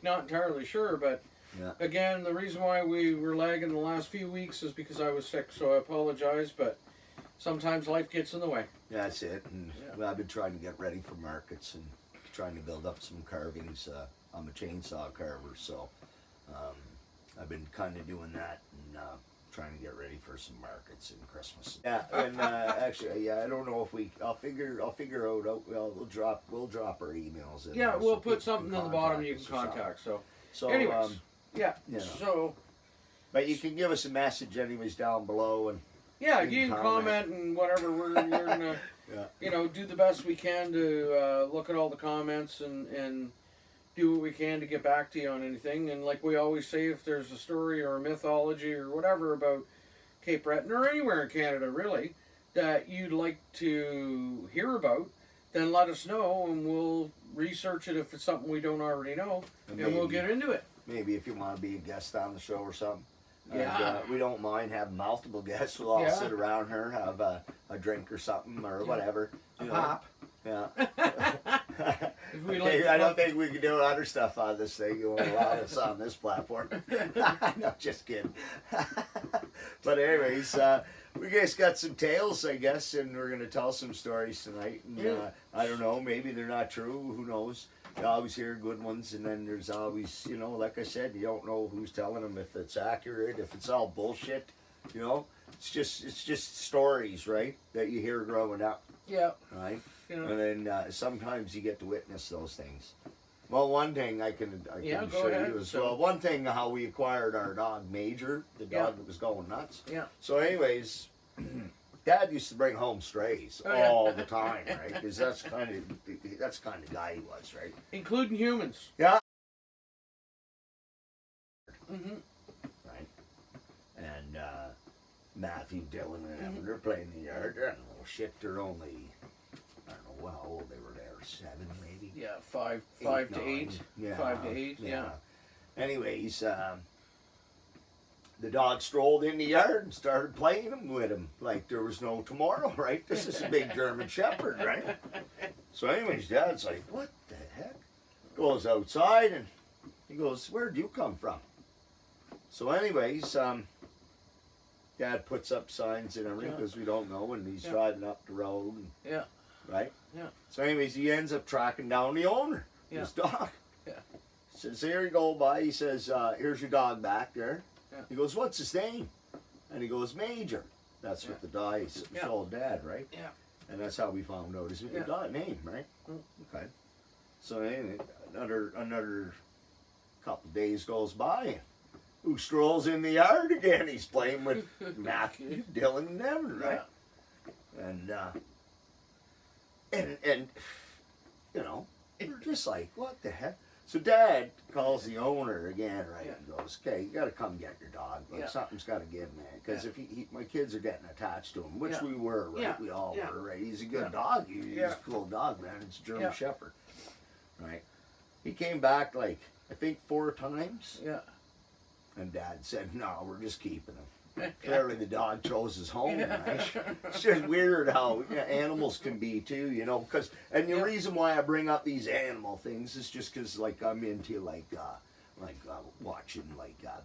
Not entirely sure, but Yeah. again, the reason why we were lagging the last few weeks is because I was sick, so I apologize, but sometimes life gets in the way. Yeah, that's it. And Yeah. well, I've been trying to get ready for markets and trying to build up some carvings. I'm a chainsaw carver, so I've been kind of doing that and trying to get ready for some markets and Christmas. Yeah, and actually, yeah, I don't know if I'll figure out. Well, we'll drop our emails in. Yeah, there we'll so put people something can in the bottom you can us or something. contact. So, So, anyways, yeah. you know. So, but you can give us a message anyways down below and. yeah, you can comment and whatever. We're gonna, Yeah. do the best we can to look at all the comments and do what we can to get back to you on anything. And like we always say, if there's a story or a mythology or whatever about Cape Breton or anywhere in Canada really that you'd like to hear about, then let us know and we'll research it if it's something we don't already know, and we'll get into it. Maybe if you want to be a guest on the show or something. Yeah. And, we don't mind having multiple guests. We'll all sit around here, have a drink or something or whatever. Pop. Yeah. Like I don't think we can do other stuff on this thing. You won't allow us on this platform. No, just kidding. But anyways, we guys got some tales, I guess, and we're going to tell some stories tonight. And I don't know, maybe they're not true. Who knows? You always hear good ones, and then there's always, like I said, you don't know who's telling them, if it's accurate, if it's all bullshit. It's just stories, right, that you hear growing up. Yeah. Right. And then sometimes you get to witness those things. Well, one thing I can show you is one thing how we acquired our dog Major, the dog that was going nuts. Yeah. So, anyways, Dad used to bring home strays all the time, right? Because that's kind of guy he was, right? Including humans. Yeah. Mm-hmm. Right. And Matthew, Dylan, and them, they're playing in the yard. They're little shit. They're only, I don't know how old they were there. 7 maybe. Yeah, 5 to 8. Yeah. 5 to 8. Yeah. Anyways, the dog strolled in the yard and started playing with him like there was no tomorrow, right? This is a big German Shepherd, right? So anyways, Dad's like, what the heck? Goes outside and he goes, where'd you come from? So anyways, Dad puts up signs and everything because we don't know, and he's driving up the road. And, right? Yeah. So anyways, he ends up tracking down the owner, his dog. Yeah. Says, here you go, by. He says, here's your dog back there. Yeah. He goes, what's his name? And he goes, Major. That's what the dog told Dad, right? Yeah. And that's how we found out his dog name, right? Okay. So anyway, another couple days goes by. Who strolls in the yard again? He's playing with Matthew, Dylan, and Evan, right? Yeah. And we're just like, what the heck? So Dad calls the owner again, right? And goes, okay, you got to come get your dog. Like, something's got to give, man. Because if my kids are getting attached to him, which we were, right? We all were, right? He's a good dog. He's a cool dog, man. It's a German Shepherd, right? He came back like, I think 4 times. Yeah. And Dad said, no, we're just keeping him. Clearly the dog chose his home, right? It's just weird how animals can be too, because, and the reason why I bring up these animal things is just because, like, I'm into, watching,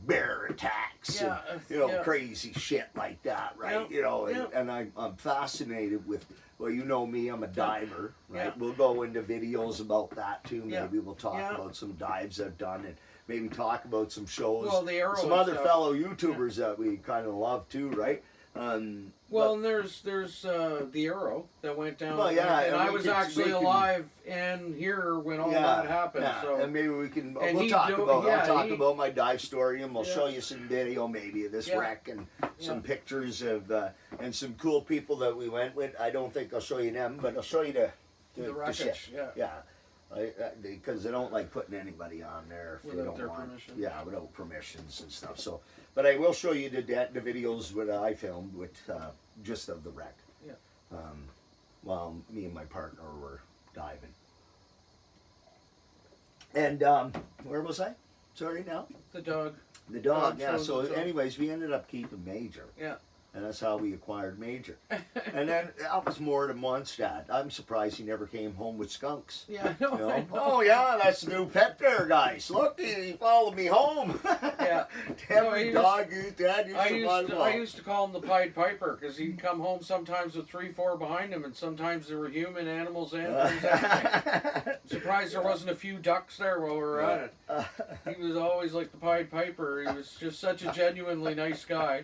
bear attacks and, crazy shit like that, right? And I'm fascinated with, well, you know me, I'm a diver, right? We'll go into videos about that too. Maybe we'll talk about some dives I've done and maybe talk about some shows, some other fellow YouTubers that we kind of love too, right? And there's the Arrow that went down. Well, and I was actually alive and here when all that happened. Yeah, so. and maybe we can. We'll talk about. I'll talk about my dive story, and we'll show you some video maybe of this wreck and some pictures of and some cool people that we went with. I don't think I'll show you them, but I'll show you the wreckage. Yeah. Because they don't like putting anybody on there if they don't want. Permission. Yeah, without permissions and stuff. So, but I will show you the videos that I filmed with just of the wreck. Yeah. While me and my partner were diving. And where was I? Sorry, now. The dog. The dog. Yeah. So, anyways, we ended up keeping Major. Yeah. And that's how we acquired Major. And then that was more than once, Dad. I'm surprised he never came home with skunks. Yeah, I know. You know? I know. Oh yeah, that's the new pet there, guys. Look, he followed me home. Yeah. Every dog Dad used I used to call him the Pied Piper because he'd come home sometimes with 3-4 behind him, and sometimes there were human animals and things. I'm surprised there wasn't a few ducks there while we were at it. He was always like the Pied Piper. He was just such a genuinely nice guy.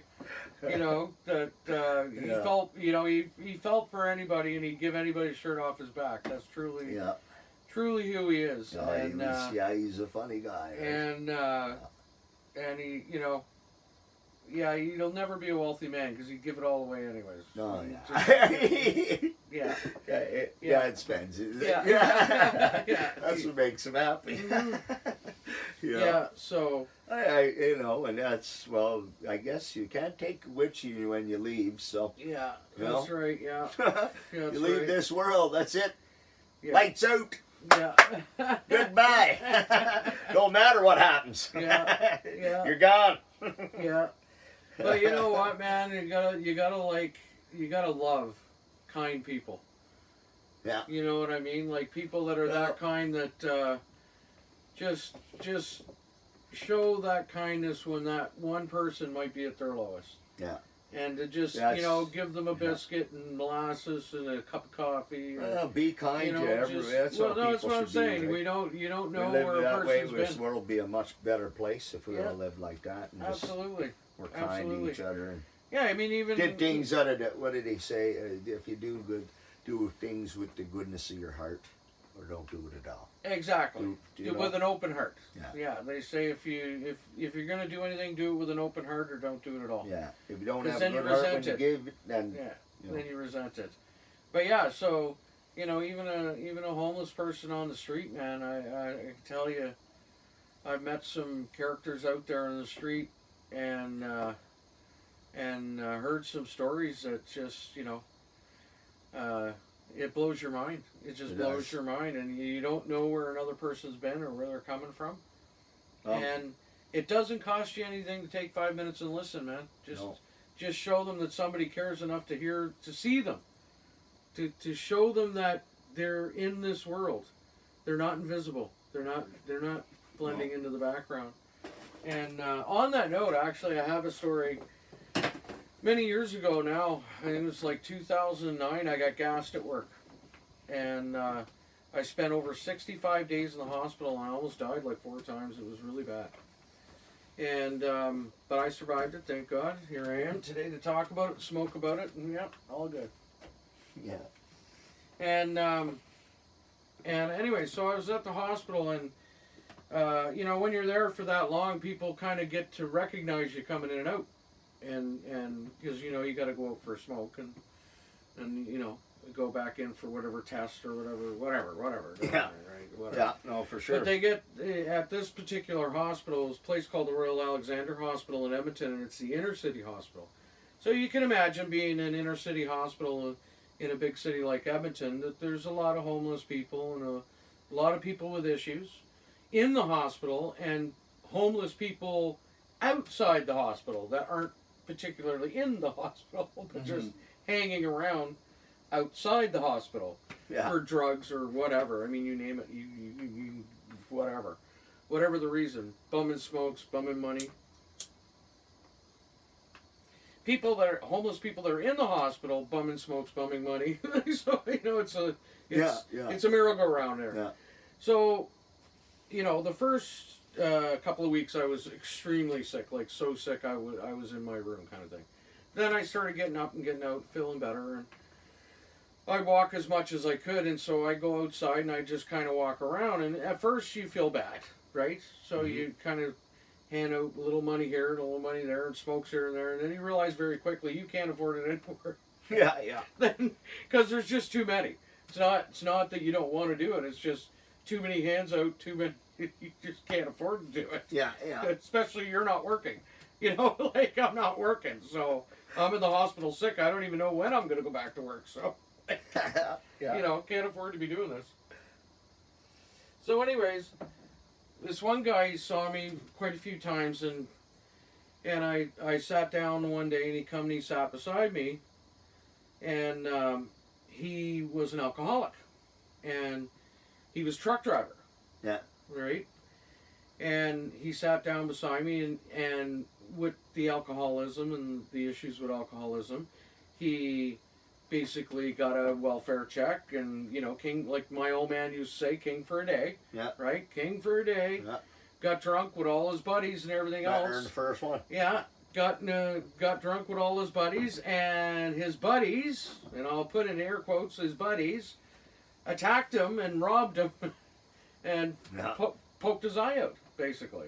You know, that he felt, you know, he felt for anybody, and he'd give anybody a shirt off his back. That's truly who he is. And, he's a funny guy. And he, you know, he'll never be a wealthy man because he'd give it all away anyways. Oh, yeah. It spends. Yeah. That's what makes him happy. Yeah, so... you know, and that's, well, I guess you can't take it with you when you leave, so... Yeah, that's right, yeah. You leave this world, that's it. Yeah. Lights out. Yeah. Goodbye. Don't matter what happens. Yeah. You're gone. Yeah. But you know what, man? You gotta love kind people. Yeah. You know what I mean? Like people that are that kind that just show that kindness when that one person might be at their lowest. Yeah. And to just, you know, give them a biscuit and molasses and a cup of coffee. Be kind to everyone. That's what I'm saying. Right? You don't know where a person's been. This world would be a much better place if we all lived like that. And Absolutely. We're kind to each other. And yeah, I mean, even... did things out of what did they say? If you do good, do things with the goodness of your heart, or don't do it at all. Exactly. Do with an open heart. Yeah. They say if you're gonna do anything, do it with an open heart, or don't do it at all. Yeah. If you don't have then a good you heart resent when you give, then then you resent it. But yeah, so you know, even a homeless person on the street, man, I can tell you, I've met some characters out there on the street, and heard some stories that just, you know, it blows your mind. It just blows your mind, and you don't know where another person's been or where they're coming from. And it doesn't cost you anything to take 5 minutes and listen, man. Just show them that somebody cares enough to see them, to show them that they're in this world. They're not invisible. They're not blending into the background. And on that note, actually, I have a story. Many years ago now, I think it was like 2009, I got gassed at work. And I spent over 65 days in the hospital, and I almost died like 4 times. It was really bad. And, but I survived it, thank God. Here I am today to talk about it, smoke about it, and all good. Yeah. And anyway, so I was at the hospital, and, you know, when you're there for that long, people kind of get to recognize you coming in and out. And because, you know, you got to go out for a smoke and you know, go back in for whatever test or whatever. Yeah. Right, whatever. Yeah, no, for sure. But they get, at this particular hospital, it's a place called the Royal Alexander Hospital in Edmonton, and it's the inner city hospital. So you can imagine being an inner city hospital in a big city like Edmonton, that there's a lot of homeless people and a lot of people with issues in the hospital, and homeless people outside the hospital that aren't particularly in the hospital, but just hanging around outside the hospital for drugs or whatever. I mean, you name it, you whatever the reason, bumming smokes, bumming money. Homeless people that are in the hospital, bumming smokes, bumming money. So you know, it's a merry-go-round there. Yeah. So, you know, the first couple of weeks I was extremely sick, like so sick I was in my room kind of thing. Then I started getting up and getting out, feeling better, and I'd walk as much as I could, and so I'd go outside and I'd just kind of walk around, and at first you feel bad, right? So you kind of hand out a little money here and a little money there and smokes here and there, and then you realize very quickly you can't afford it anymore. Yeah. Then, because there's just too many. It's not that you don't want to do it, it's just too many hands out, too many. You just can't afford to do it. Yeah. Especially you're not working. You know, like I'm not working, so I'm in the hospital sick. I don't even know when I'm going to go back to work. So, you know, can't afford to be doing this. So, anyways, this one guy saw me quite a few times, and And I sat down one day, and he come and he sat beside me, and he was an alcoholic, and he was a truck driver. Yeah. Right? And he sat down beside me, and with the alcoholism and the issues with alcoholism, he basically got a welfare check, and king, like my old man used to say, king for a day. Yeah. Right? King for a day. Yeah. Got drunk with all his buddies and everything else. Earned the first one. Yeah. Got drunk with all his buddies, and his buddies, and I'll put in air quotes, his buddies, attacked him and robbed him, and poked his eye out, basically.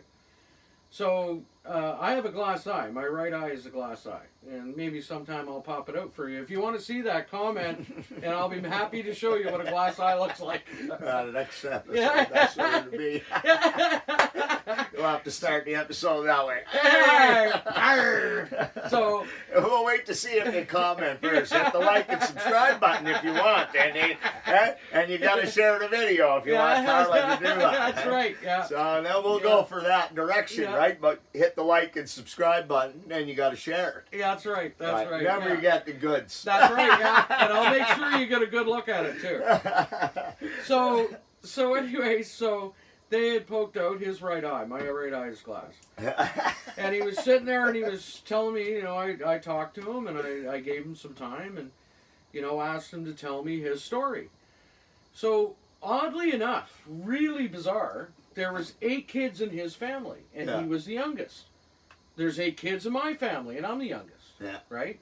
So I have a glass eye. My right eye is a glass eye. And maybe sometime I'll pop it out for you. If you want to see that, comment, and I'll be happy to show you what a glass eye looks like. The next episode, that's what it'll be. We'll have to start the episode that way. So we'll wait to see if they comment first. Hit the like and subscribe button if you want, and you got to share the video if you want Carla to do that. That's right. Yeah. So then we'll go for that direction, right? But hit the like and subscribe button, and you got to share it. Yeah, that's right. That's right. Never get the goods. That's right. Yeah, and I'll make sure you get a good look at it too. So anyway, they had poked out his right eye. My right eye is glass. And he was sitting there, and he was telling me, I talked to him, and I gave him some time, and asked him to tell me his story. So oddly enough, really bizarre, there was 8 kids in his family, and he was the youngest. There's 8 kids in my family, and I'm the youngest. Yeah. Right?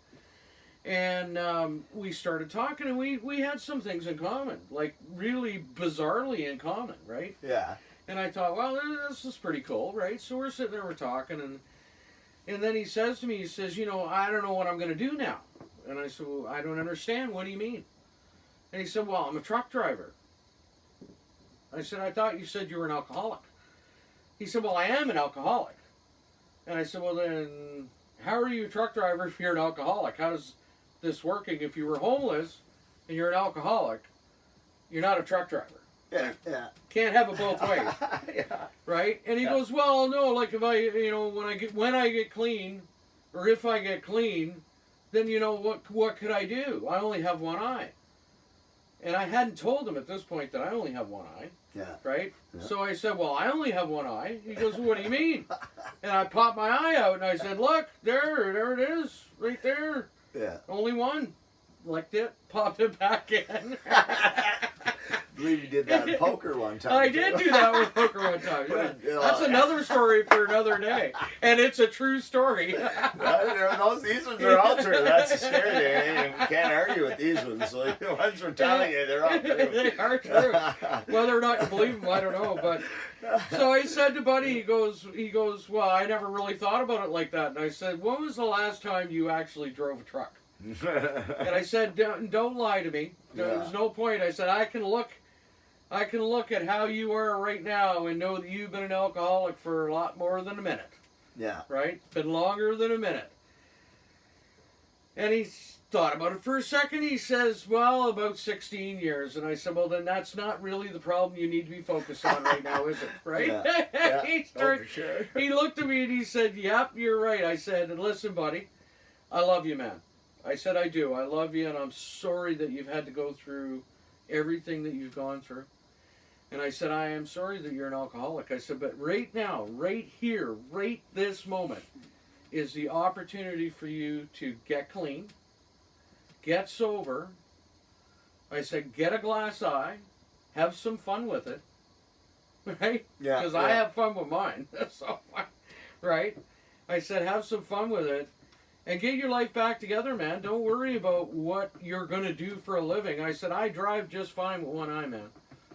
And we started talking, and we had some things in common, like really bizarrely in common, right? Yeah. And I thought, well, this is pretty cool, right? So we're sitting there, we're talking, and then he says to me, he says, I don't know what I'm going to do now. And I said, well, I don't understand. What do you mean? And he said, well, I'm a truck driver. I said, I thought you said you were an alcoholic. He said, well, I am an alcoholic. And I said, well, then how are you a truck driver if you're an alcoholic? How does this working? If you were homeless and you're an alcoholic, you're not a truck driver. Yeah, yeah. Can't have it both ways. Right? And he goes, well, no, like if I, when I get clean, or if I get clean, then what could I do? I only have one eye. And I hadn't told him at this point that I only have one eye. Yeah. Right? Yeah. So I said, well, I only have one eye. He goes, well, what do you mean? And I popped my eye out, and I said, look, there it is, right there. Yeah. Only one. Licked it, popped it back in. I believe you did that in poker one time. I did do that with poker one time. Yeah. That's another story for another day, and it's a true story. These ones are all true. That's the scary thing. You can't argue with these ones. So the ones we're telling you, they're all true. They are true. Whether or not you believe them, I don't know. But so I said to Buddy, he goes, well, I never really thought about it like that. And I said, when was the last time you actually drove a truck? And I said, don't lie to me. There's no point. I said, I can look at how you are right now and know that you've been an alcoholic for a lot more than a minute. Yeah. Right? Been longer than a minute. And he thought about it for a second. He says, well, about 16 years. And I said, well, then that's not really the problem you need to be focused on right now, is it? Right? Yeah. For sure. He looked at me and he said, yep, you're right. I said, listen, buddy, I love you, man. I said, I do. I love you, and I'm sorry that you've had to go through everything that you've gone through. And I said, I am sorry that you're an alcoholic. I said, but right now, right here, right this moment, is the opportunity for you to get clean, get sober. I said, get a glass eye, have some fun with it, right? Yeah. Because I have fun with mine. So, right? I said, have some fun with it. And get your life back together, man. Don't worry about what you're going to do for a living. I said, I drive just fine with one eye, man.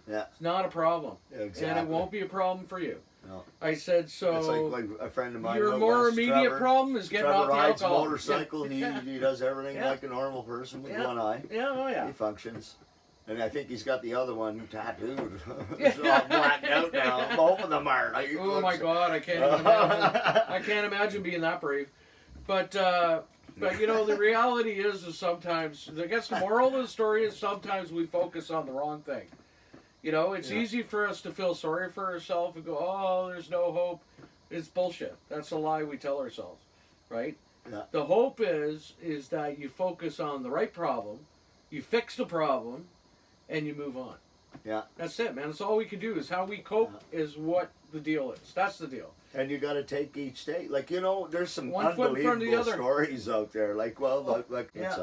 Yeah. It's not a problem. Exactly. And it won't be a problem for you. No. I said, so it's like a friend of mine. your more immediate problem is getting off the rides alcohol. motorcycle. Yeah. He does everything like a normal person with one eye. Yeah, oh yeah. He functions. And I think he's got the other one tattooed. It's all blacked out now. Both of them are. Oh my God, I can't even imagine. I can't imagine being that brave. But the reality is sometimes, I guess the moral of the story is sometimes we focus on the wrong thing. It's easy for us to feel sorry for ourselves and go, oh, there's no hope. It's bullshit. That's a lie we tell ourselves, right? Yeah. The hope is that you focus on the right problem, you fix the problem, and you move on. Yeah. That's it, man. That's all we can do. Is how we cope is what the deal is. That's the deal. And you got to take each day. Like, you know, there's some One foot in front of the unbelievable other. stories out there. Like, well, like Yeah.